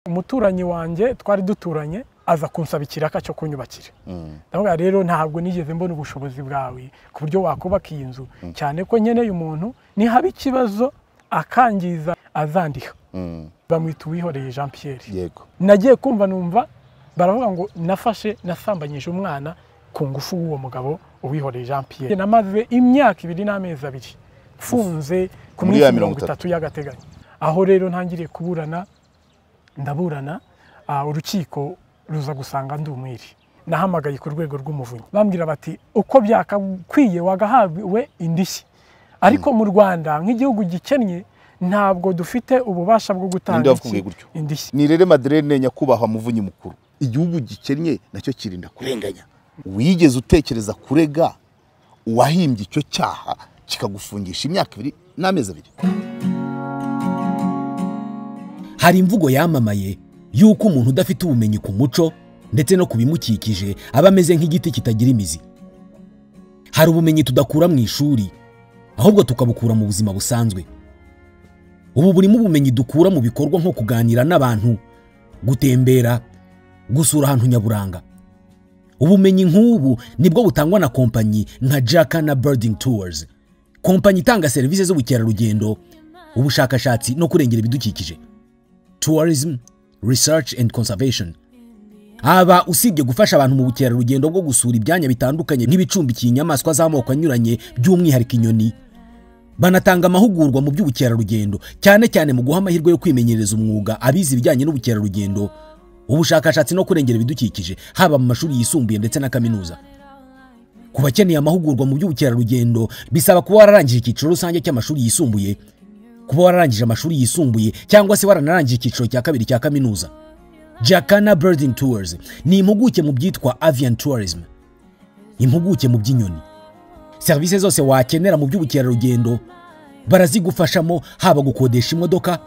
umuturanyi wanjye twari duturanye aza kunsaba ikiraka cyo kunyubakira ndavuga rero ntabwo nigeze mbona ubushobozi bwawe ku buryo wakubaka iyi nzu cyane ko nkeneye umuntu ni haba ikibazo akangiza azandika bamwita Uwihoreye Jean Pierre yego nagiye kumva numva baravuga ngo nafashe nasambanyije umwana ku ngufu w'uwo mugabo Uwihoreye Jean Pierre namaze imyaka 2 n'amezi 2 funze ku minsi 30 y'agateganyo aho rero ntangiriye kuburana ndaburana urukiko ruza gusanga ndi umwiri nahamagaye ku rwego rw'umuvunyi bambwira bati uko byakakwiye wagahawe indishyi ariko mu Rwanda nk'igihugu gikennye ntabwo dufite ububasha bwo gutanga indishyi ni rere Madeleine nyakubahwa muvunyi mukuru igihugu gikennye nacyo kirinda kurenganya wigeze utekereza kurega uwahimbye icyo cyaha kikagufungisha imyaka 2 n'amezi 2 hari imvugo yamamaye yuko umuntu udafite ubumenyi ku muco ndetse no kubimukikije aba ameze nk'igiti kitagira imizi. Hari ubumenyi tudakura mu ishuri ahubwo tukabukura mu buzima busanzwe. Ubu burimo ubumenyi dukura mu bikorwa nko kuganira n'abantu, gutembera, gusura ahantu nyaburanga. Ubumenyi nk'ubu nibwo butangwa na kompanyi nka Jacana Birding Tours, kompanyi itanga serivisi z'ubukerarugendo, ubushakashatsi no kurengera ibidukikije. Tourism, Research and Conservation. Aba usibye gufasha abantu mu bukerarugendo bwo gusura ibyanya bitandukanye nk'ibicumbikiye inyamaswa z'amoko anyuranye by'umwihariko inyoni, banatanga amahugurwa mu by'ubukerarugendo cyane cyane mu guha amahirwe yo kwimenyereza umwuga abizi ibijyanye n'ubukerarugendo, ubushakashatsi no kurengera ibidukikije haba mu mashuri yisumbuye ndetse na kaminuza. Ku bakeneye amahugurwa mu by'ubukerarugendo bisaba kuba wararangije icyiciro rusange cy'amashuri yisumbuye, kuba wararangije amashuri yisumbuye cyangwa se waranarangije icyiciro cya kabiri cya kaminuza. Jacana Birding Tours ni impuguke mu byitwa avian tourism, impuguke mu by'inyoni. Service zose wakenera mu by'ubukerarugendo barazigufashamo, haba gukodesha imodoka,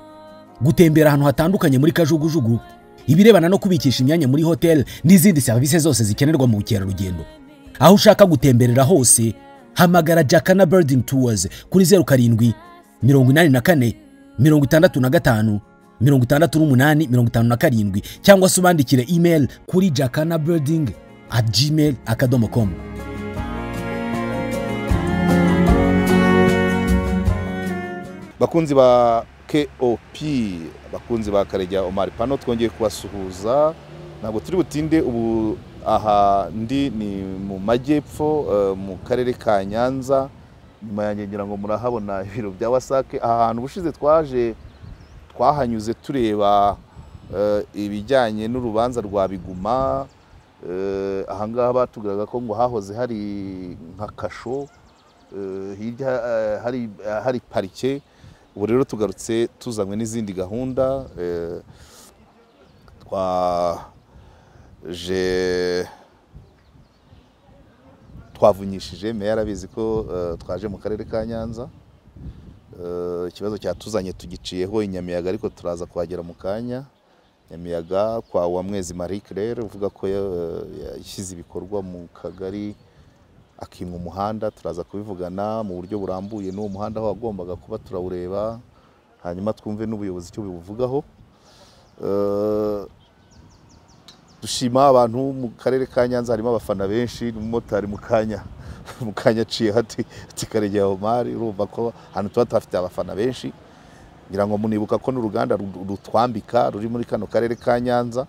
gutembera ahantu hatandukanye muri kajugujugu, ibirebana no kubikisha imyanya muri hotel n'izindi service zose zikenerwa mu bukerarugendo. Aho ushaka gutemberera hose hamagara Jacana Birding Tours kuri 07 84 65 68 cyangwa se ubandikire email kuri jacanabirding@gmail.com. bakunzi ba KOP, bakunzi ba Karegeya Omar Pano, twongeye kubasuhuza. Ntabwo turi butinde ubu aha ndi ni mu majyepfo mu karere ka Nyanza. Nyuma yanjye ngira ngo murahabona ibiro bya Wasake. Ahantu bushize twahanyuze tureba ibijyanye n'urubanza rwa Biguma. Ahangaha batugiraga ko ngo hahoze hari nka kasho, hirya hari parike. Ubu rero tugarutse tuzanywe n'izindi gahunda. Twavunyishije meya arabizi ko twaje mu karere ka Nyanza. Ikibazo cyatuzanye tugiciyeho Inyamiyaga, ariko turaza kuhagera mu kanya. Nyamiyaga kwa Uwamwezi Marie Claire uvuga ko yashyize ibikorwa mu kagari akimwa umuhanda. Turaza kubivugana mu buryo burambuye n'uwo muhanda aho wagombaga kuba turawureba, hanyuma twumve n'ubuyobozi cyo bivugaho. Dushima abantu mu karere ka Nyanza, harimo abafana benshi n'umumotari mu kanya ciye hati Karegeya Omar. Urumva ko hano tuba tafite abafana benshi. Ngira ngo munibuka ko n'uruganda rutwambika ruri muri kano karere ka Nyanza.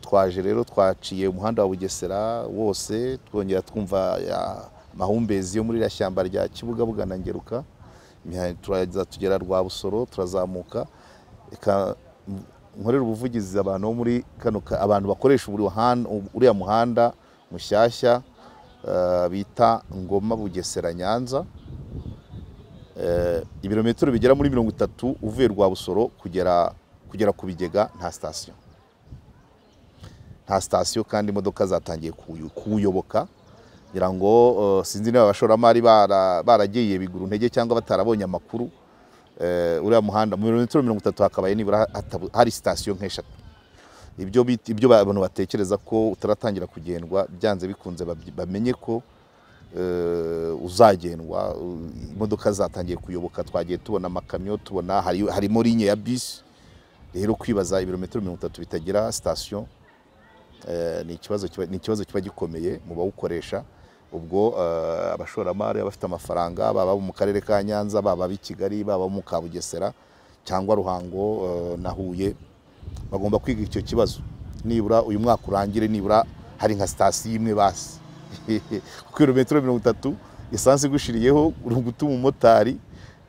Twaje rero twaciye umuhanda wa Bugesera wose, twongera twumva mahumbezi yo muri rashyamba rya Kibugabuga na Ngeruka. Turaza tugera rwa Busoro, turazamuka. Nkorera ubuvugizi abantu muri kano abantu bakoresha uriya muhanda mushyashya bita Ngoma Bugesera Nyanza. Ibirometero bigera muri 30 uvuye rwa Busoro kugera ku Bigega nta station kandi imodoka zatangiye kuyoboka. Ngira ngo sinzi niba abashoramari baragiye biguru ntege cyangwa batarabonye amakuru. Uriya muhanda mu birometero 30 hakabaye nibura hari station nk'eshatu. Ibyo abantu batekereza ko utaratangira kugendwa, byanze bikunze bamenye ko uzagendwa. Imodoka zatangiye kuyoboka, twagiye tubona amakamyo, tubona harimo ligne ya bus rero kwibaza ibirometero 30 bitagira station ni ikibazo kiba gikomeye mu bawukoresha. Ubwo abashoramari bafite amafaranga baba mu karere ka Nyanza, baba b'i Kigali, baba mu Kabugesera cyangwa Ruhango na Huye, bagomba kwiga icyo kibazo. Nibura uyu mwaka urangire, nibura hari nka station imwe basi ku kilometero 30 esanse gushiriyeho uri gutuma umumotari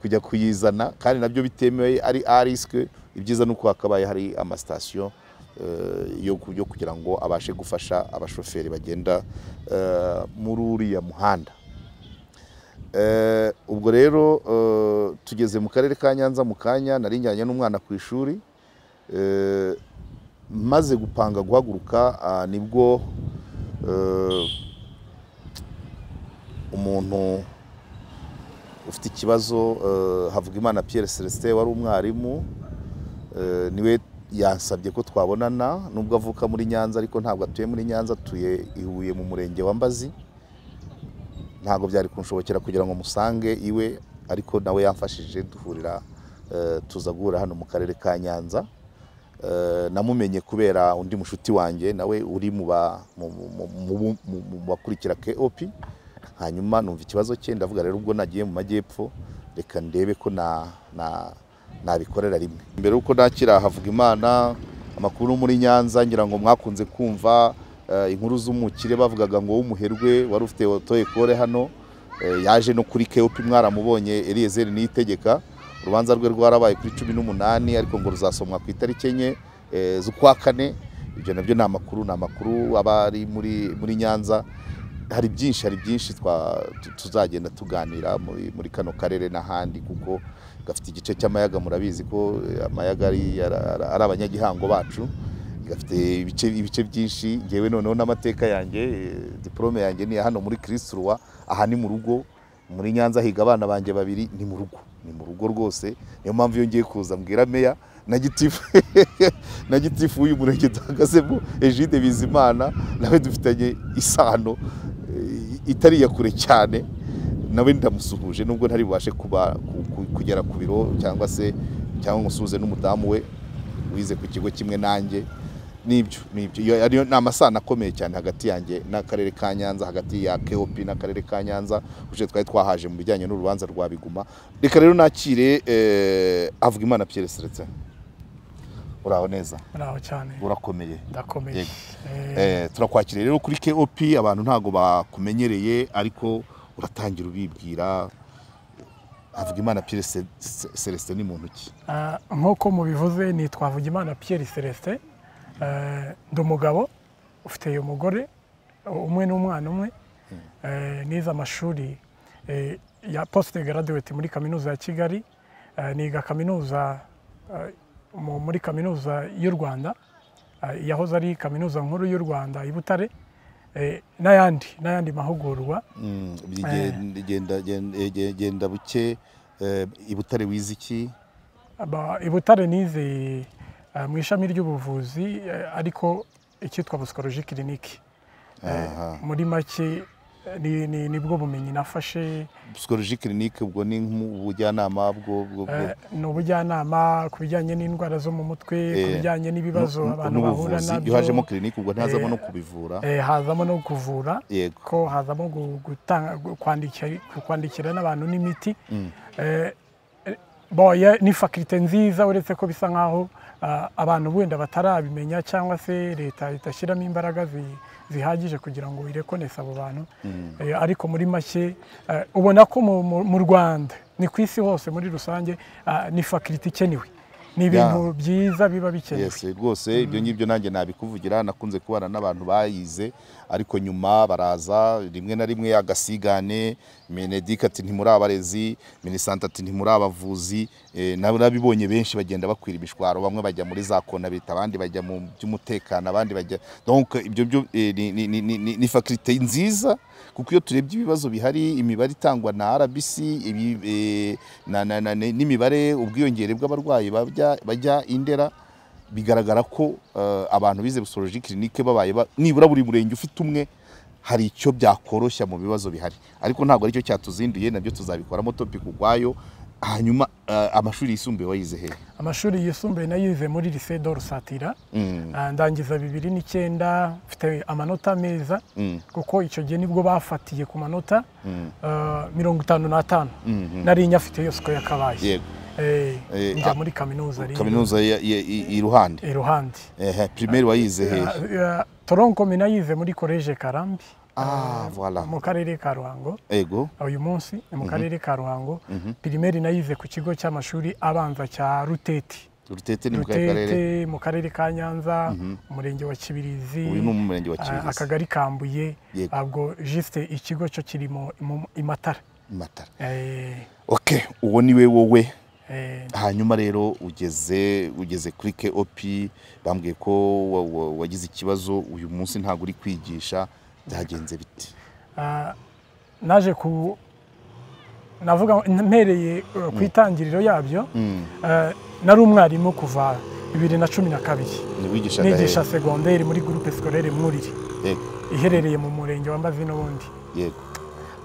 kujya kuyizana, kandi nabyo bitemewe, ari risque. Ibyiza nuko hakabaye hari amastation yo kugira ngo abashe gufasha abashoferi bagenda muri uriya muhanda. Ubwo rero tugeze mu karere ka Nyanza mu kanya, nari njyanye n'umwana ku ishuri, maze gupanga guhaguruka nibwo umuntu ufite ikibazo Havugimana Pierre Celestin wari umwarimu, niwe yansabye ko twabonana. Nubwo avuka muri Nyanza ariko ntabwo atuye muri Nyanza, atuye i Huye mu murenge wa Mbazi. Ntabwo byari kunshobokera kugira ngo musange iwe, ariko nawe yamfashije duhurira, tuza guhura hano mu karere ka Nyanza. Namumenye kubera undi mushuti wanjye nawe uri mu bakurikira KOP. Hanyuma numva ikibazo cye, ndavuga rero ubwo nagiye mu majyepfo, reka ndebe ko nabikorera rimwe. Mbere uko nakira Havugimana, amakuru muri Nyanza ngira ngo mwakunze kumva inkuru z'umukire bavugaga ngo w'umuherwe wari ufite auto école hano, yaje no kuri KOP, mwaramubonye Eliezer Niyitegeka. Urubanza rwe rwarabaye kuri 18 ariko ngo ruzasomwa ku itariki 4 z'ukwa 4. Ibyo nabyo ni amakuru abari muri Nyanza. Hari byinshi tuzagenda tuganira muri kano karere n'ahandi, kuko gafite igice cy'amayaga. Murabizi ko amayaga ari abanyagihango bacu, gafite ibice byinshi. Ngewe noneho n'amateka yanjye, diplome yanjye ni hano muri Kristo. Aha ni mu rugo muri Nyanza, higa abana banjye babiri, ni mu rugo rwose. Niyo mpamvu iyo ngiye kuza mbwira meya na gitifu uyu murenge duhagazemo Egide Bizimana, nawe dufitanye isano itari iya kure cyane, nawe ndamusuhuje nubwo ntari bubashe kugera ku biro cyangwa musuhuze n'umudamu we wize ku kigo kimwe nanjye. Nibyo ariyo ni amasano akomeye cyane hagati yanjye n'akarere ka Nyanza, hagati ya KOP n'akarere ka Nyanza, uje twari twahaje mu bijyanye n'urubanza rwa Biguma. Reka rero nakire Havugimana Pierre Celestin. Uraho neza? Uraho cyane. Urakomeye? Ndakomeye. Turakwakira rero kuri KOP, abantu ntago bakumenyereye ariko uratangira ubibwira. Havugimana Pierre Celestin ni muntu ki? Nk'uko mubivuze, nitwa Havugimana Pierre Celestin. Ndi umugabo ufite umugore umwe n'umwana umwe. Nize amashuri ya post graduate muri kaminuza ya Kigali, niga kaminuza muri kaminuza y'u Rwanda, yahoze ari kaminuza nkuru y'u Rwanda i Butare, n'ayandi mahugurwa. Genda buke. I Butare wize iki? I Butare nize mu ishami ry'ubuvuzi, ariko icyitwa psychologie clinique. Muri make nibwo bumenyi nafashe. Psychologie clinique ubwo ni ubujyanama ni ubujyanama ku bijyanye n'indwara zo mu mutwe, ku bijyanye n'ibibazo abantu bahura nabyo. Iyo hajemo clinique ubwo ntazamo no kubivura? Hazamo no kuvura, ko hazamo kwandikira n'abantu n'imiti. Ni faculté nziza, uretse ko bisa nkaho abantu wenda batarabimenya cyangwa se leta itashyiramo imbaraga zihagije kugira ngo irekonese abo bantu. Ariko muri make ubona ko mu Rwanda ni ku isi hose muri rusange ni faculté ikenewe, ni ibintu byiza biba bikenewe. Yes, rwose ibyo ngibyo nanjye nabikuvugira. Nakunze kubana n'abantu bayize ariko nyuma baraza rimwe na rimwe agasigane. Menedic ati ntimuri abarezi, Minisante ati ntimuri abavuzi. Nabibonye benshi bagenda bakwira ibishwaro, bamwe bajya muri za kona bita, abandi bajya mu by'umutekano, abandi bajya. Donc ibyo ni faculté nziza, kuko iyo turebye ibibazo bihari, imibare itangwa na RBC, n'imibare ubwiyongere bw'abarwayi bajya Indera, bigaragara ko abantu bize psychologie clinique babaye nibura buri murenge ufite umwe, hari icyo byakoroshya mu bibazo bihari. Ariko ntabwo ari cyo cyatuzinduye, nabyo tuzabikoramo topic ugwayo. hanyuma amashuri yisumbuye wayize he? Amashuri yisumbuye nayize muri Lycée de Rusatira, ndangiza 2009 mfite amanota meza, kuko icyo gihe nibwo bafatiye ku manota 55 nari nyafite yose ko yakabaye. Njya muri kaminuza iruhande. Primaire wayize he? Tronkomine nayize muri Collège Karambi. Voilà. Mu karere ka Ruhango. Ego. Uyu munsi mu karere ka Ruhango. Primaire nayize ku kigo cy'amashuri abanza cya Ruteti. Rutete ni mu karere? Mu karere ka Nyanza, umurenge wa Kibirizi. Uyu ni umurenge wa Kibirizi. Akagari Kambuye. Abwo juste ikigo cyo kirimo Imatara. Imatara. Okay, uwo niwe wowe. Hanyuma rero ugeze kuri KOP, bambwiye ko wagize ikibazo uyu munsi ntago uri kwigisha, byagenze biti? Naje navuga mpereye ku itangiriro yabyo, nari umwarimu kuva 2012. Nigisha secondaire muri groupe scolaire Mwurire, iherereye mu murenge wa Mbazi n'ubundi. Yego.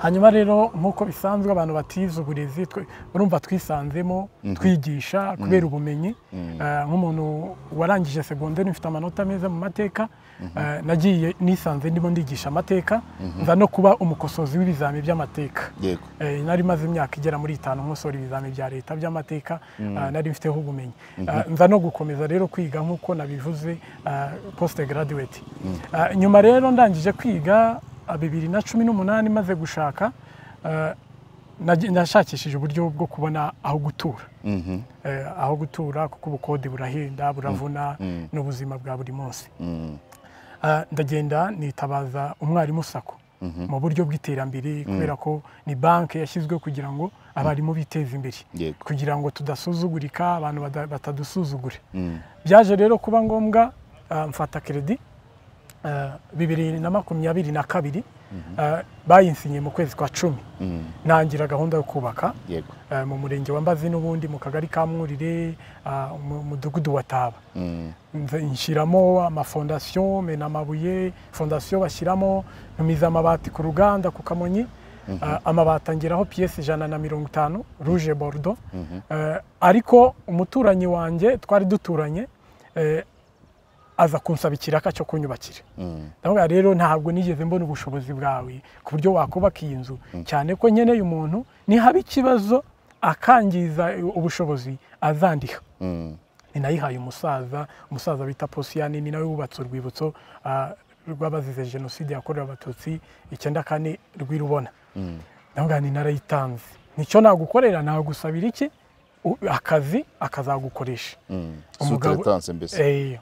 Hanyuma rero nkuko bisanzwe abantu batize uburezi urumva twisanzemo twigisha kubera ubumenyi. Nk'umuntu warangije secondaire mfite amanota meza mu mateka, nagiye nisanze ndimo ndigisha amateka, nza no kuba umukosozi w'ibizami by'amateka. Yego. Nari maze imyaka igera muri 5 nkosora ibizami bya leta by'amateka, nari mfiteho ubumenyi. Nza no gukomeza rero kwiga nkuko nabivuze post graduate. Nyuma rero ndangije kwiga 2018 maze gushaka, nashakishije uburyo bwo kubona aho gutura. Aho gutura kuko ubukode burahenda, buravuna n'ubuzima bwa buri munsi. Ndagenda nitabaza umwarimu Sako mu buryo bw'iterambere, kubera ko ni banke yashyizwe kugira ngo abarimu biteze imbere, kugira ngo tudasuzugurika, abantu batadusuzugure. Byaje rero kuba ngombwa mfata credit 2022 bayinsinye mu kwezi kwa 10. Nangira gahunda yo kubaka mu murenge wa Mbazi n'ubundi mu kagari ka Mwurire, mu mudugudu wa Taba. Nshiramo amafondation, mena amabuye, fondation bashyiramo, ntumiza amabati ku ruganda ku Kamonyi, amabati angeraho pièce 150 rouge bordeaux. Ariko umuturanyi wanjye twari duturanye aza kunsaba ikiraka cyo kunyubakira. Ndavuga rero ntabwo nigeze mbona ubushobozi bwawe ku buryo wakubaka iyi nzu, cyane ko nkeneye umuntu ni haba ikibazo akangiza ubushobozi azandiha. Ni nayihaye umusaza bita Posiane, ni nawe wubatse urwibutso rw'abazize jenoside yakorewe abatutsi 94 rw'Irubona. Ndavuga ni narayitanze, nicyo nagukorera, nagusabira iki akazi akazagukoresha.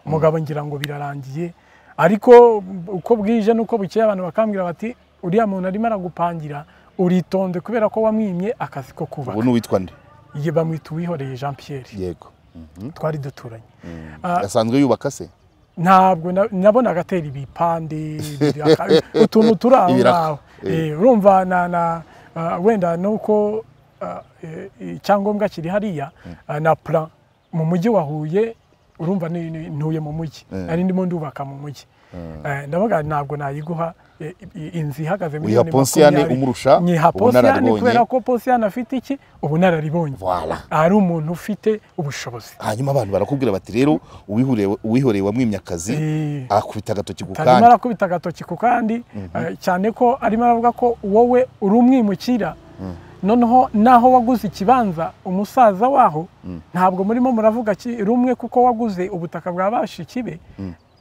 Umugabo ngira ngo birarangiye, ariko uko bwije nuko bukeye abantu bakambwira bati uriya muntu arimo aragupangira, uritonde kubera ko wamwimye akazi ko kubaka. Ubu witwa nde? Ye bamwita Uwihoreye Jean Pierre. Yego. Twari duturanye. Asanzwe yubaka se? Ntabwo nabona agatera ibipande utuntu turaho. Urumva wenda nuko icyangombwa kiri hariya na plan mu mujyi wa Huye, urumva ntuye mu mujyi, ari ndimo ndubaka mu mujyi. Ndavuga ntabwo nayiguha inzi ihagaze miliyoni 20. Posiane umurusha ubunararibonye, kubera ko Posiane afite iki ubunararibonye, ari umuntu ufite ubushobozi. Hanyuma abantu barakubwira bati rero Uwihoreye wamwimye akazi, akubita agatoki ku kandi. Arimo arakubita agatoki ku kandi, cyane ko arimo aravuga ko wowe uri umwimukira. Noneho naho waguze ikibanza umusaza waho, ntabwo murimo muravuga rumwe kuko waguze ubutaka bwa bashikibe,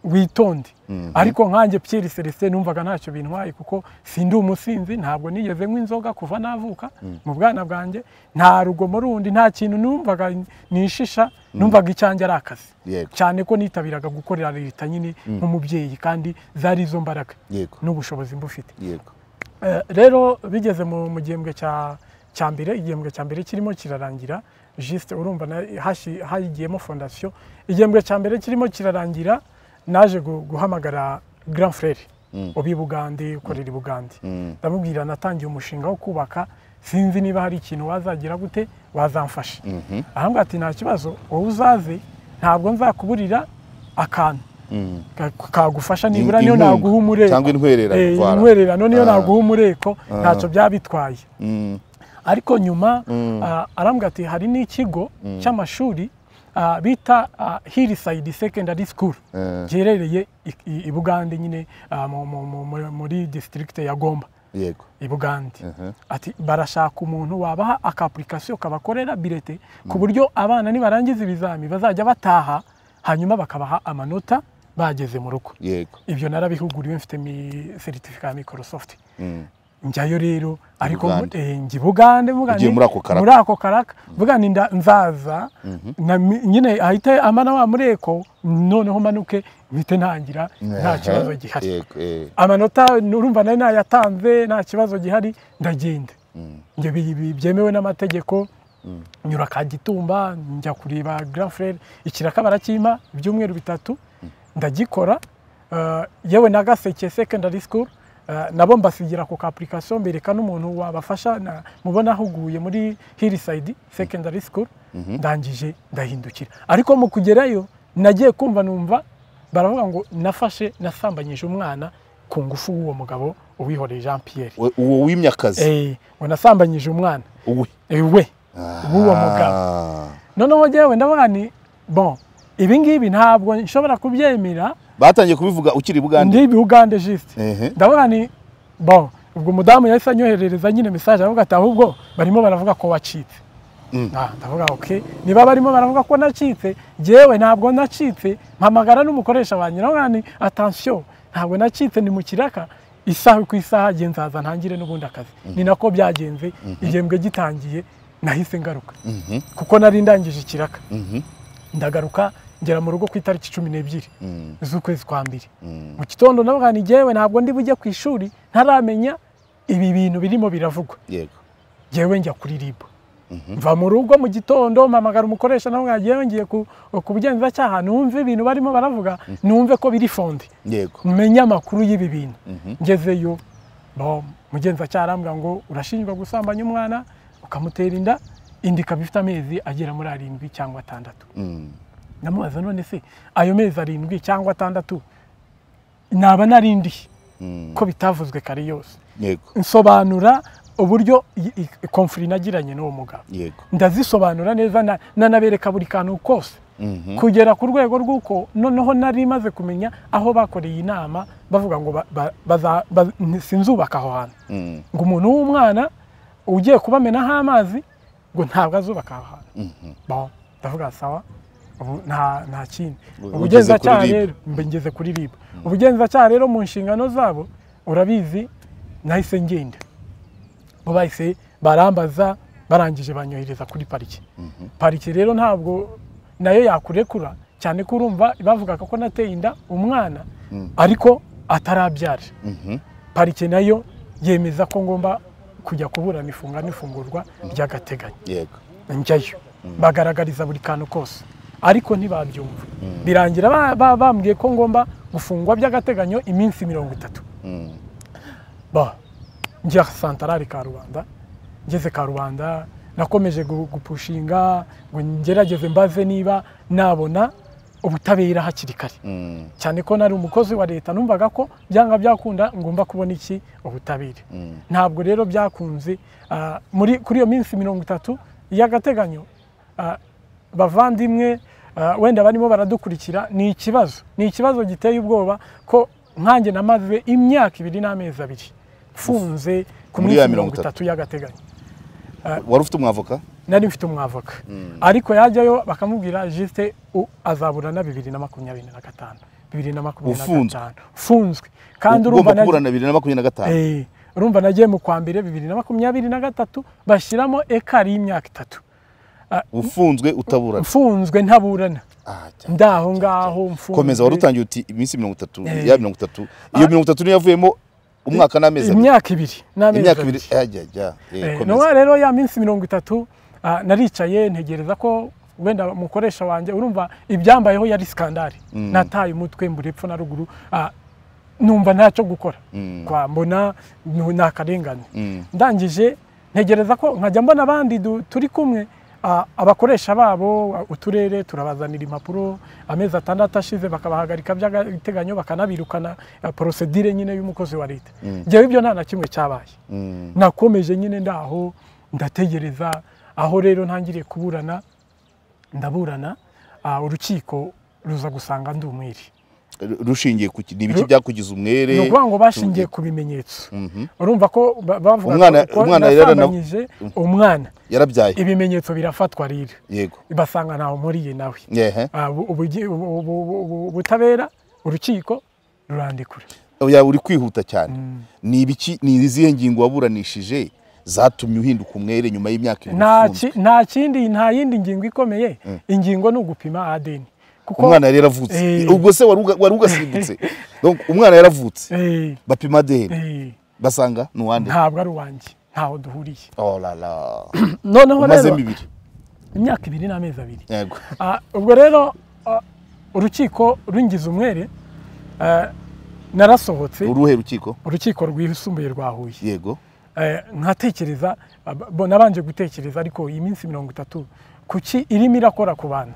witonde. Ariko nkanjye Pierre Celestin numvaga ntacyo bintwaye, kuko sindi umusinzi, ntabwo nigeze nywa inzoga kuva navuka mu bwana bwanjye, nta rugomo rundi, nta kintu numvaga nishisha, numvaga icyanjye ari akazi. Cyane ko nitabiraga gukorera leta nyine nk'umubyeyi, kandi zari izo mbaraga n'ubushobozi mbufite. Rero bigeze mu gihembwe cyambere, igihembwe cyambere kirimo kirarangira, juste urumva hagiyemo fondation. Igihembwe cyambere kirimo kirarangira, naje guhamagara grand frère ubi Bugande, ukorera i Bugande. Ndamubwira natangiye umushinga wo kubaka, sinzi niba hari ikintu wazagira gute wazamfasha. Ahambwa ati nta kibazo, wowe uzaze, ntabwo nzakuburira akantu kagufasha, nibura niyo naguha umureko cyangwa intwererano niyo naguha umureko, ntacyo byabitwaye. ariko nyuma arambwira ati hari n'ikigo cy'amashuri bita Hillside Secondary School giherereye i Bugande nyine muri district ya Gomba yego i Bugande ati barashaka umuntu wabaha application kabakorera bilete ku buryo abana nibarangiza ibizami bazajya bataha hanyuma bakabaha amanota bageze mu rugo yego ibyo narabihuguriwe mfite certificate ya Microsoft njyayo rero ariko ngi Bugande muri ako karaka vuga nzaza nyine ahite amana wa mureko noneho manuke bite ntangira nta kibazo gihari amanota urumva nari nayatanze nta kibazo gihari ndagenda nge byemewe n'amategeko nyura Kagitumba njya kureba Grand Frère ikiraka barakima ibyumweru 3 ndagikora yewe na Gaseke Secondary School nabo mbasigira ku application bereka n'umuntu wabafasha mubona huguye muri Hillside Secondary School ndangije ndahindukira ariko mu kugerayo nagiye kumva numva baravuga ngo nasambanyije umwana ku ngufu w'uwo mugabo uwihoreye Jean Pierre uwo w'imyakazi ngo nasambanyije umwana we w'uwo mugabo noneho jewe ndavuga ni bon ibi ngibi ntabwo nshobora kubyemera batangiye kubivuga ukiri Bugande ndi Bugande juste ndavuga ni bon ubwo mudamu yahise anyoherereza nyine message avuga ati ahubwo barimo baravuga ko wacitse ndavuga okay niba barimo baravuga ko nacitse jewe ntabwo nacitse mpamagara n'umukoresha wanjye ndavuga ni attention ntabwo nacitse ni mu kiraka isaha ku isaha genzaza ntangire n'ubundi akazi ni nako byagenze igembwe gitangiye nahise ngaruka kuko nari ndangije ikiraka ndagaruka ngera mu rugo ku itariki 12 z'ukwezi kwa 2 mu kitondo navuga ni jewe ntabwo ndi bujye ku ishuri ntaramenya ibi bintu birimo biravugwa yego jewe njya kuri RIB mva mu rugo mu gitondo mpamagara umukoresha navuga jewe ngiye ku bugenzacyaha numve ibintu barimo baravuga numve ko biri fonde yego menya amakuru y'ibi bintu ngezeyo mugenzacyaha arambwira ngo urashinjwa gusambanya umwana ukamutera inda indika bifite amezi agera muri 7 cyangwa 6 namubaza none se ayo mezi 7 cyangwa 6 naba narindi ko bitavuzwe kare yose yego nsobanura uburyo konfuri nagiranye n'uwo mugabo yego ndazisobanura neza nanabereka buri kantu kose kugera ku rwego rw'uko noneho nari maze kumenya aho bakoreye inama bavuga ngo sinzubaka aho hantu ngo umuntu w'umwana ugiye kubamenaho amazi ngo ntabwo azubaka aho hantu ndavuga sawa nta kindi ubugenzacyaha rero ngeze kuri RIB ubugenzacyaha rero mu nshingano zabo urabizi nahise ngenda bo bahise barambaza barangije banyohereza kuri parike rero ntabwo nayo yakurekura cyane ko urumva bavuga ko nateye inda umwana ariko atarabyara parike nayo yemeza ko ngomba kujya kuburana ifunga n'ifungurwa ry'agateganyo yego njyayo bagaragariza buri kantu kose ariko ntibabyumva birangira bambwiye ko ngomba gufungwa by'agateganyo iminsi 30 njya Santarari Karubanda ngeze Karubanda nakomeje gupushinga ngo ngerageze mbaze niba nabona ubutabera hakiri kare cyane ko nari umukozi wa leta numvaga ko byanga byakunda ngomba kubona iki ubutabera ntabwo rero byakunze kuri iyo minsi 30 y'agateganyo bavandimwe wenda barimo baradukurikira ni ikibazo giteye ubwoba ko nkanjye namaze imyaka 2 n'amezi 2 funze ku minsi 30 y'agateganyo wari ufite umwavoka nari mfite umwavoka ariko yajyayo bakamubwira juste azaburana 2025 funzwe kandi urumva nagiye 2025 urumva nagiye mu kwa mbere 2023 bashyiramo ekari y'imyaka 3 ufunzwe utaburana mfunzwe ntaburana ndaho ngaho mfunzwe komeza wari utangiye uti iminsi 30 ya 30 iyo 30 niyo yavuyemo umwaka n'amezi imyaka 2 n'amezi no rero ya minsi 30 naricaye ntegereza ko wenda mukoresha wanje urumva ibyambayeho yari skandari nataye umutwe mburepfo na ruguru numva ntacyo gukora kwa mbona nakarengane ndangije ntegereza ko nkajya mbona abandi turi kumwe abakoresha babo uturere turabazanira impapuro amezi 6 ashize bakabahagarika by'agateganyo bakanabirukana procedure nyine y'umukozi wa leta jewe ibyo nta na kimwe cyabaye nakomeje nyine ndaho ndategereza aho rero ntangiriye kuburana ndaburana urukiko ruza gusanga ndi umwere rushingiye ku nibiki byakugize umwere no kuvuga ngo bashingiye ku bimenyetso urumva ko bavuga ko umwana umwana yarabyaye ibimenyetso birafatwa rero yego basanga naho muriye nawe ubutabera urukiko rurandikura oya uri kwihuta cyane ni ibiki ni izihe ngingo waburanishije zatumye uhinduka umwere nyuma y'imyaka nta yindi ngingo ikomeye ingingo ni ugupima ADN umwana yari yaravutse ubwo se wari ugasimbutse donc umwana yaravutse bapima ADN basanga nuwande ntabwo ari uwanjye ntaho duhuriye oh la la noneho rero bibiri imyaka 2 n'amezi 2 yego ubwo rero urukiko rungize umwere narasohotse uruhe rukiko urukiko rwisumbuye rwa Huye yego nkatekereza nabanje gutekereza ariko iyi minsi 30 kuki irimo irakora ku bana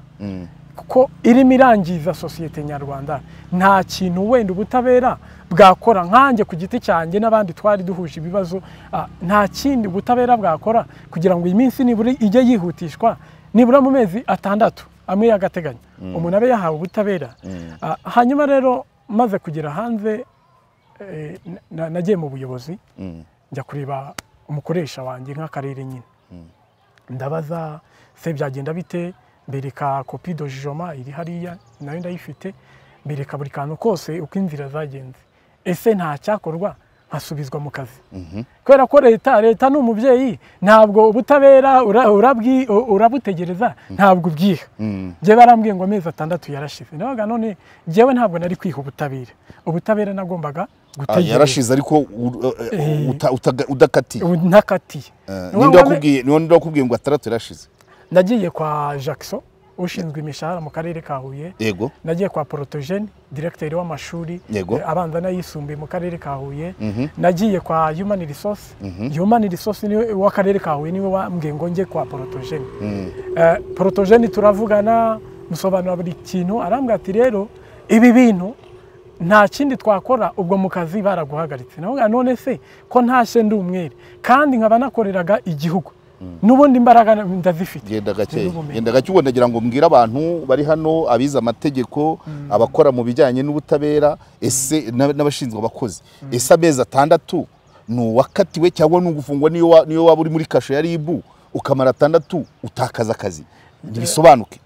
kuko irimo irangiza sosiyete nyarwanda nta kintu wenda ubutabera bwakora nkanjye ku giti cyanjye n'abandi twari duhuje ibibazo nta kindi ubutabera bwakora kugira ngo iyi minsi nibura ijye yihutishwa nibura mu mezi 6 amwe y'agateganyo umuntu abe yahawe ubutabera hanyuma rero maze kugera hanze nagiye mu buyobozi njya kureba umukoresha wanjye nk'akarere nyine ndabaza se byagenda bite bereka kopi do jijoma iri hariya nayo ndayifite bereka buri kantu kose uko inzira zagenze ese nta cyakorwa nkasubizwa mu kazi kubera ko leta ni umubyeyi ntabwo ubutabera urabutegereza ntabwo ubwiha njye barambwiye ngo amezi 6 yarashize nabaga none njyewe ntabwo nari kwiha ubutabera nagombaga gutegereza yarashize ariko udakatiye ntakatiye ninde wakubwiye ngo 6 yarashize nagiye kwa Jackson ushinzwe imishahara mu karere ka Huye yego nagiye kwa Protogene directeur w'amashuri abanza n'ayisumbuye mu karere ka Huye nagiye kwa Human Resource ni w'akarere ka Huye niwe wambwiye ngo nge kwa Protogene Protogene turavugana musobanura buri kintu arambwira ati rero ibi bintu nta kindi twakora ubwo mu kazi baraguhagaritse naho none se ko ntashye ndi umwere kandi nkaba nakoreraga igihugu nubundi imbaraga ndazifite genda gake ubona ngira ngo mbwira abantu bari hano abiza amategeko abakora mu bijyanye n'ubutabera ese n'abashinzwe abakozi ese amezi 6 nuwakatiwe cyangwa n'ugufungwa niyo waba uri muri kasho ya RIB ukamara 6 utakaza akazi ntibisobanuke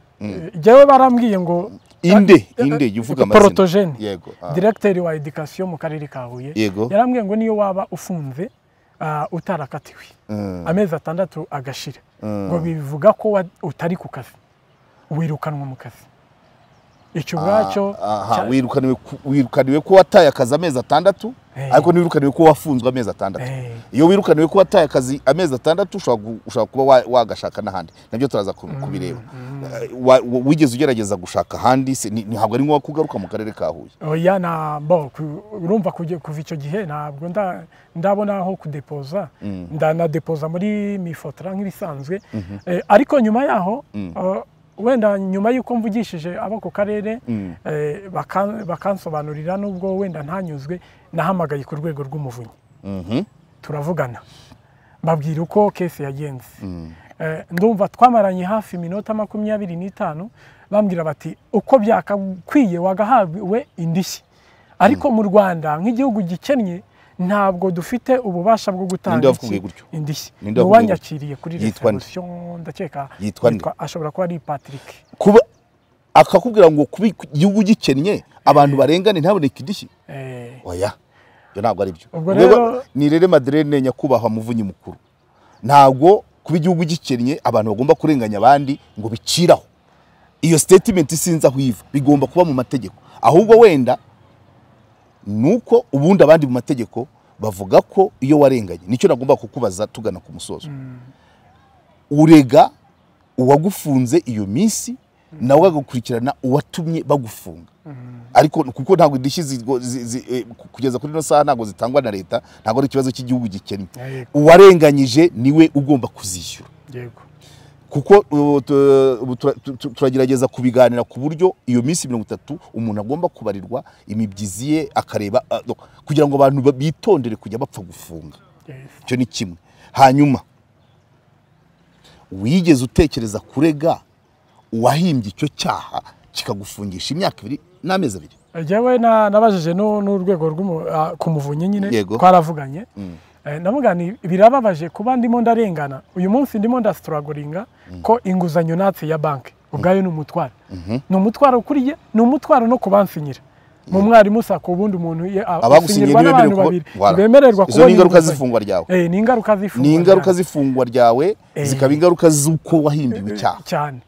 jewe barambwiye ngo inde yuvuga amazina Protogene yego directeur wa education mu karere ka Huye yarambwiye ngo niyo waba ufunze utarakatiwe amezi 6 agashira ngo bivuga ko utari ku kazi wirukanwa mu kazi icyo bwacyo wirukaniwe ko wataye akazi amezi 6 ariko nirukaniwe ko wafunzwe amezi 6 iyo wirukaniwe ko wataye akazi amezi 6 ushobora kuba wagashaka n'ahandi nabyo turaza kubireba wigeze ugerageza gushaka ahandi ntabwo ari nko kugaruka mu karere ka Huye oya urumva kuva icyo gihe ntabwo ndabona aho kudepoza ndanadepoza muri Mifotra nk'ibisanzwe ariko nyuma yaho wenda nyuma yuko mvugishije abo ku karere bakansobanurira nubwo wenda ntanyuzwe nahamagaye ku rwego rw'umuvunyi turavugana babwira uko case yagenze ndumva twamaranye hafi iminota 25 bambwira bati uko byakakwiye wagahawe indishyi ariko mu Rwanda nk'igihugu gikennye ntabwo dufite ububasha bwo gutanga indishyi wanyakiriye kuri restitution ndakeka ashobora kuba ari Patrick kuba akakubwira ngo kubi igihugu gikennye abantu barengane ntaboneke indishyi oya yo ntabwo ari byo ni rere Madeleine nyakubahwa muvunyi mukuru ntabwo kuba igihugu gikennye abantu bagomba kurenganya abandi ngo biciraho iyo statement isinza hwiva bigomba kuba mu mategeko ahubwo wenda nuko ubundi abandi mu mategeko bavuga ko iyo warenganye nicyo nagomba kukubaza tugana ku musozo urega uwagufunze iyo minsi nawe agakurikirana uwatumye bagufunga ariko kuko ntabwo indishyi kugeza kuri no saha ntabwo zitangwa na leta ntabwo ari ikibazo cy'igihugu gikennye uwarenganyije niwe ugomba kuzishyura yego kuko turagerageza kubiganira ku buryo iyo minsi 30 umuntu agomba kubarirwa imibyizi ye akareba kugira ngo abantu bitondere kujya bapfa gufunga cyo ni kimwe hanyuma wigeze utekereza kurega uwahimbye icyo cyaha kikagufungisha imyaka 2 n'amezi 2? Jewe nabajije n'urwego ku Muvunyi nyine twaravuganye. Namugani birababaje kuba ndimo ndarengana uyu munsi ndimo ndastrugglinga ko inguzanyo natse ya banki ubwayo n'umutwaro n'umutwaro kuriye n'umutwaro no kubansinyira mu mwarimu sako ubundi umuntu abagusinyira n'abantu babiri bemererwa kubona n'ingaruka zifungwa ryawe ni ingaruka zifungwa ryawe zikaba ingaruka z'uko wahimbiwe icyaha cyane.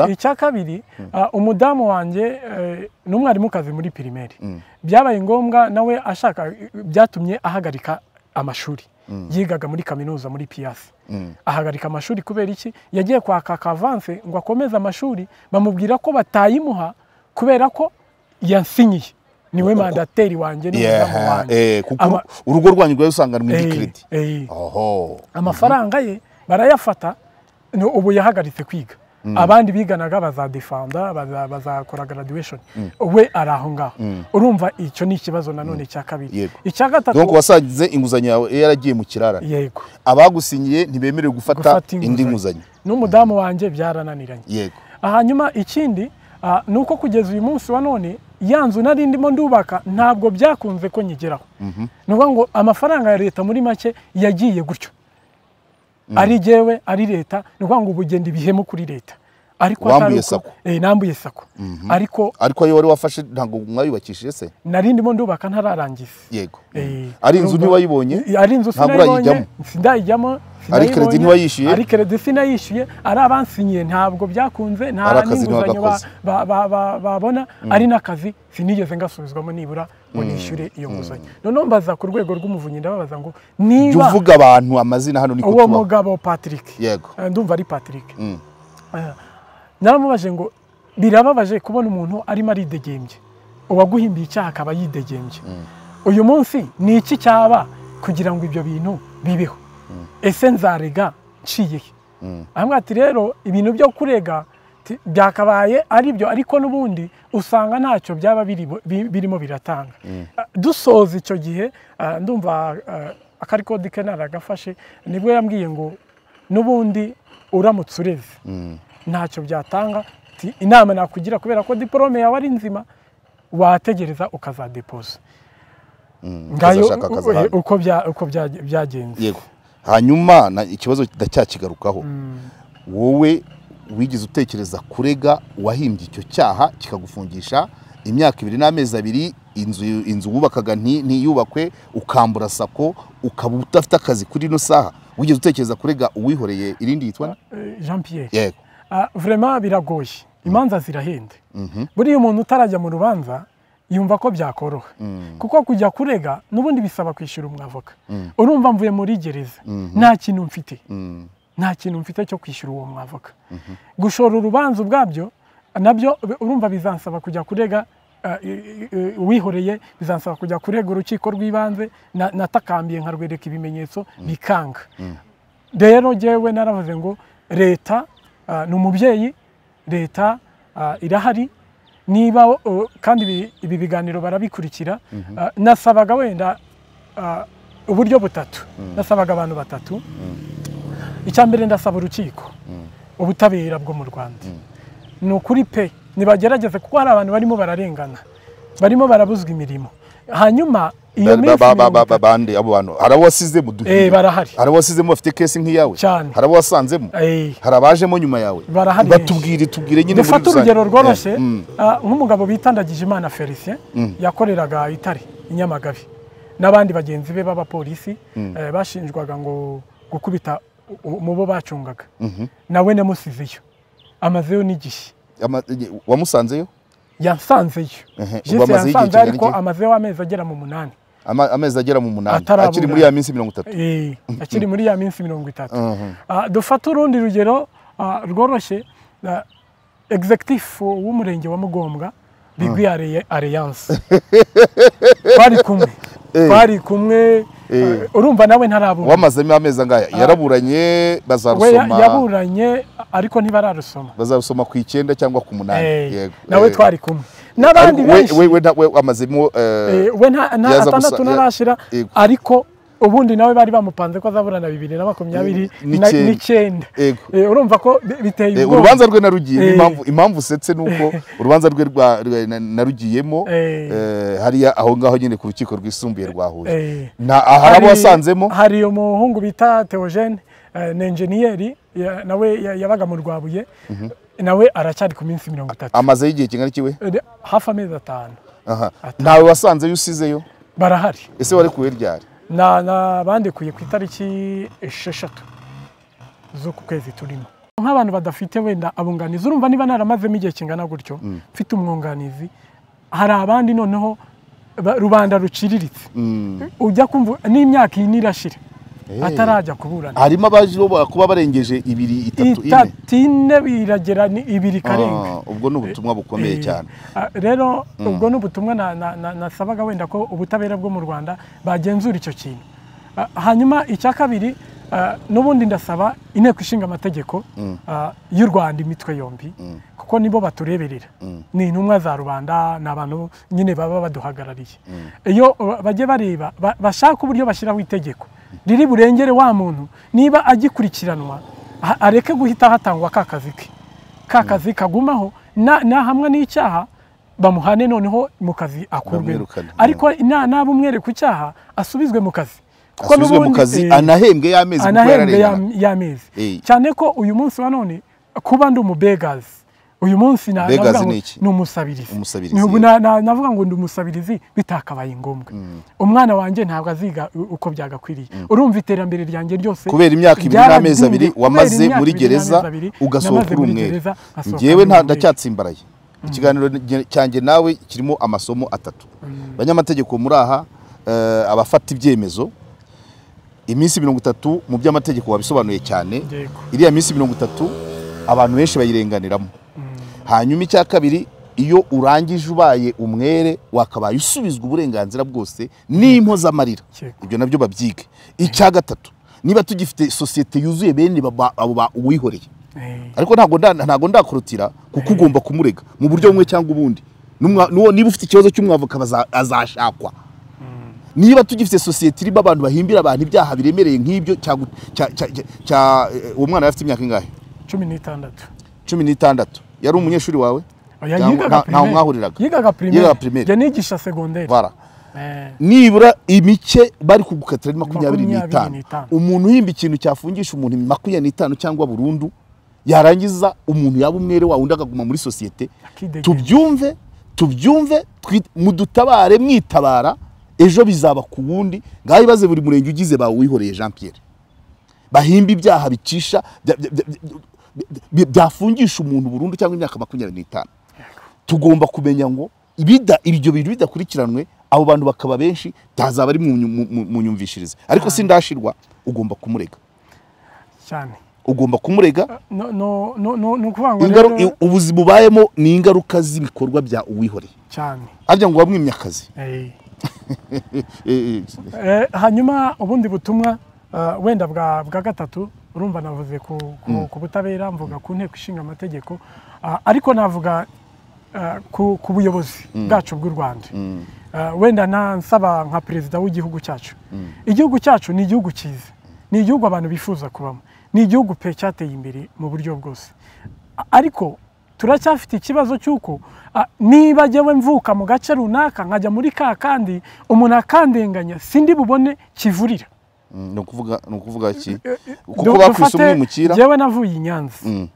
Icya kabiri umudamu wanjye n'umwarimu kazi muri primaire byabaye ngombwa nawe ashaka byatumye ahagarika amashuri yigaga muri kaminuza muri PS ahagarika amashuri kubera iki yagiye kwaka avance ngo akomeze amashuri bamubwira ko batayimuha kubera ko yansinyiye niwe mandateri wanje n'umudamu wanjye kuko urugo rwanyu rwayo usanga mu credit amafaranga ye barayafata ubu yahagaritse kwiga abandi biganaga bazadefenda bazakora graduation we araho ngaho urumva icyo ni ikibazo nanone cya kabiri. Icya gatatu donc wasangize inguzanyo yawe yaragiye mu kirara yego abagusinyiye ntibemerewe gufata indi nguzanyo n'umudamu wanjye byarananiranye yego. Hanyuma ikindi nuko kugeza uyu munsi wa none yanzu nari ndimo ndubaka ntabwo byakunze ko nyigeraho nuko ngo amafaranga ya leta muri make yagiye gutyo ari jewe ari leta nuko ngo ubugenda ibihemo kuri leta ariko nambuye sako ariko ayo wari wafashe ntago mwayubakishije se nari ndimo ndubaka ntararangiza yego. Ari inzu ntiwayibonye ari inzu sindayijyamo ari credit ntiwayishyuye ari credit sinayishyuye ari abansinyiye ntabwo byakunze nta n'inguzanyo babona ari n'akazi sinigeze ngasubizwamo nibura ngo nishyure iyo nguzanyo. None mbaza ku rwego rw'Umuvunyi ndababaza ngo niba uvuga abantu amazina hano niko tuba uwo mugabo Patrick yego ndumva ari Patrick naramubaje ngo birababaje kubona umuntu arimo aridegembye uwaguhimbiye icyaha akaba yidegembye uyu munsi ni iki cyaba kugira ngo ibyo bintu bibeho ese nzarega nciye ahamwe ati rero ibintu byo kurega byakabaye ari byo ariko n'ubundi usanga ntacyo byaba birimo biratanga. Dusoza icyo gihe ndumva akarikodi ke naragafashe nibwo yambwiye ngo n'ubundi uramutse ureze ntacyo byatanga inama nakugira kubera ko diplome yawe ari nzima wategereza ukazadepoza ngayo uko byagenze yego. Hanyuma ikibazo ndacyakigarukaho wowe wigeze utekereza kurega wahimbye icyo cyaha kikagufungisha imyaka 2 n'amezi 2 inzu wubakaga ntiyubakwe ukambura sako ukaba udafite akazi kuri no saha wigeze utekereza kurega uwihoreye irindi yitwa Jean Pierre yego. Vraiment biragoye imanza zirahende buri umuntu utarajya mu rubanza yumva ko byakoroha kuko kujya kurega nubundi bisaba kwishyura umwavoka urumva mvuye muri gereza nta kintu mfite cyo kwishyura uwo mwavoka gushora urubanza ubwabyo nabyo urumva bizansaba kujya kurega wihoreye bizansaba kujya kurega urukiko rw'ibanze natakambiye nkarwereka ibimenyetso bikanga. Rero jewe naravuze ngo leta ni umubyeyi leta irahari niba kandi ibi biganiro barabikurikira nasabaga wenda uburyo butatu nasabaga abantu batatu. Icyambere ndasaba urukiko ubutabera bwo mu Rwanda ni ukuri pe nibagerageze kuko hari abantu barimo bararengana barimo barabuzwa imirimo hanyuma iyo minsi bande abo bantu harabo wasize mu duhe barahari harabo wasizemo bafite case nk'iyawe harabo wasanzemo harabajemo nyuma yawe batubwire nyine muri rusange urugero rworoshye nk'umugabo bitandagije Imana Felicien yakoreraga Itare Inyamagabe n'abandi bagenzi be b'abapolisi bashinjwaga ngo gukubita mubo bacungaga nawe namusizeyo amazeyo n'igihe wamusanzeyo yansanzeyo yansanze ariko amazeyo amezi agera mu 8 amezi agera mu 8 akiri muri ya minsi 30 akiri muri ya minsi 30 dufata urundi rugero rworoshye executive w'umurenge wa Mugombwa Bigwi Alliance twari kumwe urumva nawe ntarabura wamazemo amezi angaya yaraburanye bazarusoma yaburanye ariko ntibararusoma bazarusoma ku 9 cyangwa ku 8 yego nawe twari kumwe n'abandi benshi we amazemo we nta atandatu narashira ariko ubundi nawe bari bamupanze ko azaburana 2029 urumva ko biteye ubwoba. Urubanza rwe narugiye impamvu setse nuko urubanza rwe narugiyemo hariya aho ngaho nyine ku rukiko rwisumbuye rwa Huye. Harabo wasanzemo hari umuhungu bita Theogene n'engineer nawe yabaga mu Rwabuye nawe aracyari ku minsi 30. Amaze y'igihe kingana kiwe hafi amezi 5. Ntawe wasanze yusizeyo? Barahari. Ese wari kuwe ryari? na bandikuye ku itariki 6 z'uku kwezi turimo. Nk'abantu badafite wenda abunganizi, urumva niba naramazemo igihe kingana gutyo mfite umwunganizi, hari abandi noneho rubanda ruciriritse ujya kumva n'imyaka inirashira atarajya kuburana. Harimo abaje kuba barengeje 2 3 4 biragera ni 2 karenga. Ubwo n'ubutumwa bukomeye cyane. Rero ubwo n'ubutumwa nasabaga wenda ko ubutabera bwo mu Rwanda bagenzura icyo kintu. Hanyuma icya kabiri n'ubundi ndasaba inteko ishinga amategeko y'u Rwanda imitwe yombi kuko nibo batureberera. Ni intumwa za rubanda n'abantu nyine baba baduhagarariye. Iyo bajye bareba bashaka uburyo bashyiraho itegeko riri burengere wa muntu niba agikurikiranwa areke guhita hatangwa kakazi kagumaho na hamwe n'icyaha bamuhane noneho mu kazi akurwe, ariko nabo umwere ku cyaha asubizwe mu kazi kuko n'ubundi mu kazi anahembwe y'amezi cyane ko uyu munsi wa none kuba ndi umubegazi uyu munsi navuga ngo ni umusabirizi. Navuga ngo ndi umusabirizi bitakabaye ngombwa. Umwana wanjye ntabwo aziga uko byagakwiriye. Urumva iterambere ryanjye ryose kubera imyaka 2 n'amezi 2 wamaze muri gereza ugasohoka uri umwere. Ngewe ndacyatsimbaraye. Ikiganiro cyanjye nawe kirimo amasomo 3. Banyamategeko muri aha abafata ibyemezo iminsi 30 mu by'amategeko wabisobanuye cyane. Iriya minsi 30 abantu benshi bayirenganiramo. Hanyuma icya kabiri iyo urangije ubaye umwere wakabaye usubizwa uburenganzira bwose n'impozamarira. Ibyo nabyo babyige. Icya gatatu niba tugifite societe yuzuye bene abo uwihoreye, ariko ntago ndakurutira kuko ugomba kumurega mu buryo bumwe cyangwa ubundi. Niba ufite ikibazo cy'umwavoka azashakwa. Niba tugifite societe irimo abantu bahimbira abantu ibyaha biremereye nk'ibyo cya uwo mwana afite imyaka ingahe? 16. Yari umunyeshuri wawe? Nta mwahuriraga. Yigaga primaire. Yanigisha secondaire. Bara. Nibura imike bari kugukatira 25. Umuntu uhimba ikintu cyafungisha umuntu 25 cyangwa burundu yarangiza umuntu yaba umwere wa undi akaguma muri societe. Tubyumve mudutabare mwitabara ejo bizaba ku wundi. Ngaho ibaze buri murenge ugize bawe wihoreye Jean Pierre. Bahimba ibyaha bicisha byafungisha umuntu burundu cyangwa imyaka 25. Tugomba kumenya ngo ibyo bintu bidakurikiranwe abo bantu bakaba benshi tazaba ari mu nyumvishirize. Ariko sindashirwa ugomba kumurega cyane. Ugomba kumurega no kuvuga ngo ubuzima bubayemo ni ingaruka z'ibikorwa bya uwihoreye cyane. Arya ngo wamwimye akazi. Hanyuma ubundi butumwa wenda bwa gatatu urumva navuze ku butabera, mvuga ku nteko ishinga amategeko, ariko navuga ku buyobozi bwacu bw'u Rwanda. Wenda nsaba nka perezida w'igihugu cyacu. Igihugu cyacu ni igihugu cyiza, ni igihugu abantu bifuza kubamo, ni igihugu pe cyateye imbere mu buryo bwose, ariko turacyafite ikibazo cy'uko niba jyewe mvuka mu gace runaka nkajya muri kandi umuntu akandenganya sindi bubone kivurira. No kuvuga iki? Kuko bakwise umwimukira. Jyewe navuye i Nyanza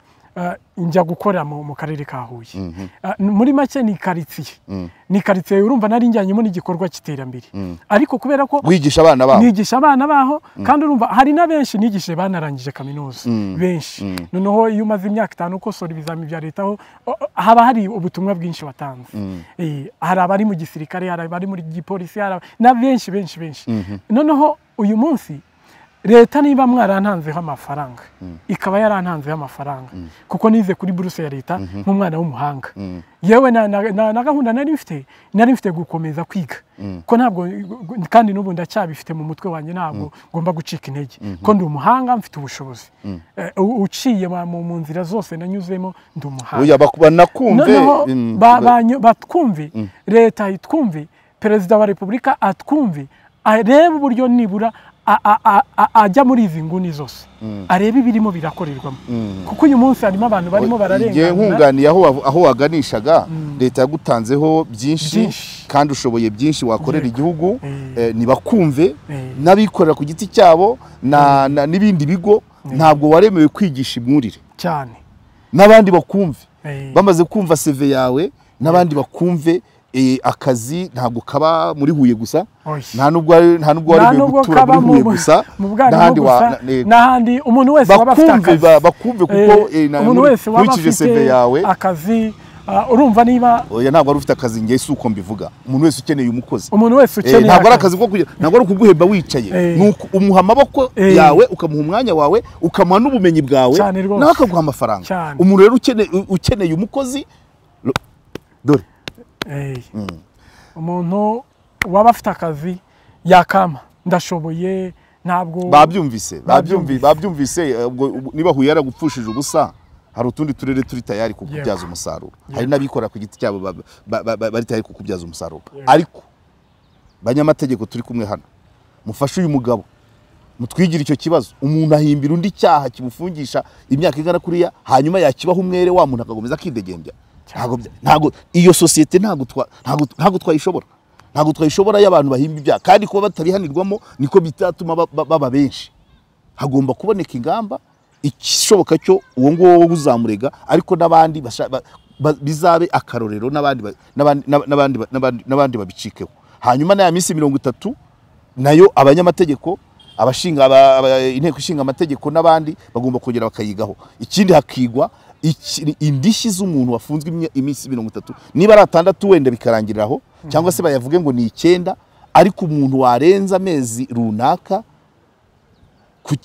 njya gukora mu karere ka Huye. Muri make ni karitsiye urumva nari njyanyemo n'igikorwa cy'iterambere, ariko kubera ko wigisha abana baho kandi urumva hari na benshi nigishe banarangije kaminuza benshi. Noneho iyo umaze imyaka 5 ukosora ibizami bya leta ho haba hari ubutumwa bwinshi watanze. Hari abari mu gisirikare, hari abari muri gipolisi, na benshi. Noneho uyu munsi leta niba mwarantanzeho amafaranga ikaba yarantanzeho amafaranga kuko nize kuri buruse ya leta nk'umwana w'umuhanga. Yewe na gahunda nari mfite gukomeza kwiga ko ntabwo kandi n'ubu ndacyabifite mu mutwe wanjye, ntabwo ngomba gucika intege ko ndi umuhanga mfite ubushobozi. Uciye mu nzira zose nanyuzemo ndi umuhanga. Oya banakumve batwumve, leta itwumve, perezida wa repubulika atwumve, arebe uburyo nibura ajya muri izi nguni zose areba ibirimo birakorerwamo kuko uyu munsi harimo abantu barimo bararengana igihe nkunganiye aho waganishaga leta yagutanzeho byinshi kandi ushoboye byinshi wakorera igihugu nibakumve n'abikorera ku giti cyabo n'ibindi bigo ntabwo waremewe kwigisha imwurire cyane n'abandi bakumve bamaze kumva CV yawe n'abandi bakumve akazi ntabwo kaba muri Huye gusa nta nubwo wari gutura muri Huye gusa n'ahandi umuntu wese waba afite akazi bakumve kuko umuntu wese waba afite yawe akazi urumva niba oya ntabwo ari ufite akazi ngiye suko mbivuga umuntu wese ukeneye umukozi umuntu wese ukeneye ntabwo ari akazi ko ntabwo ari kuguheba wicaye nuko umuha amaboko yawe ukamuha umwanya wawe ukamuha n'ubumenyi bwawe nawe akaguha amafaranga umuntu rero ukeneye umukozi dore umuntu waba afite akazi yakama ndashoboye ntabwo babyumvise niba Huye yaragupfushije ubusa hari utundi turere turi tayari kukubyaza umusaruro hari n'abikora ku giti cyabo bari tayari kukubyaza umusaruro ariko banyamategeko turi kumwe hano mufashe uyu mugabo mutwigira icyo kibazo umuntu ahimbira undi cyaha kimufungisha imyaka igana kuriya hanyuma yakibaho umwere wa muntu akagomeza akidegembya ntago iyo societe ntago twayishobora y'abantu bahimba ibyaha kandi kuba batabihanirwamo niko bitatuma baba benshi hagomba kuboneka ingamba ikishoboka cyo uwo nguwo wo uzamurega ariko n'abandi bizabe akarorero n'abandi babicikeho hanyuma na ya minsi 30 nayo abanyamategeko inteko ishinga amategeko n'abandi bagomba kongera bakayigaho ikindi hakigwa indishyi z'umuntu wafunzwe iminsi 30 niba ari 6 wenda bikarangiriraho cyangwa se bayavuge ngo ni 9 ariko umuntu warenza amezi runaka ku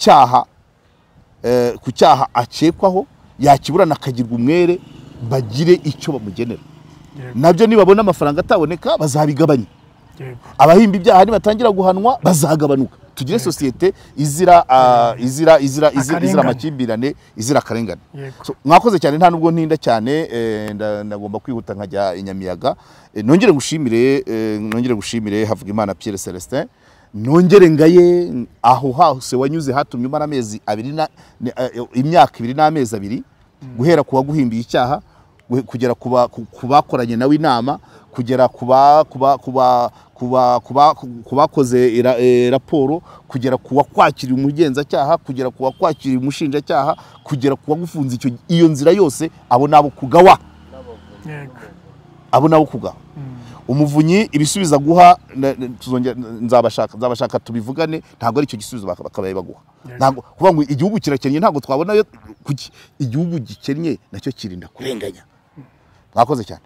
cyaha akekwaho yakiburana akagirwa umwere bagire icyo bamugenera nabyo nibabona amafaranga ataboneka bazabigabanya abahimba ibyaha nibatangira guhanwa bazagabanuka tugire societe izira amakimbirane izira akarengane mwakoze cyane nta nubwo ntinda cyane ndagomba kwihuta nkajya inyamiyaga nongere gushimire Havugimana Pierre Celestin nongere ngaye aho hose wanyuze hatumye umara amezi imyaka 2 n'amezi 2 guhera kuwa guhimbiye icyaha kugera kubakoranye nawe inama kugera kubakoze raporo kugera kuwa kwakira umugenzacyaha kugera kuwa kwakira umushinjacyaha kugera kuwa gufunza iyo nzira yose abo nabo kugawa umuvunyi ibisubiza guha nzabashaka tubivugane ntabwo ari cyo gisubizo bakabaye baguha ntabwo kuvuga ngo igihugu kirakennye ntabwo twabona igihugu gikennye nacyo kirinda kurenganya mwakoze cyane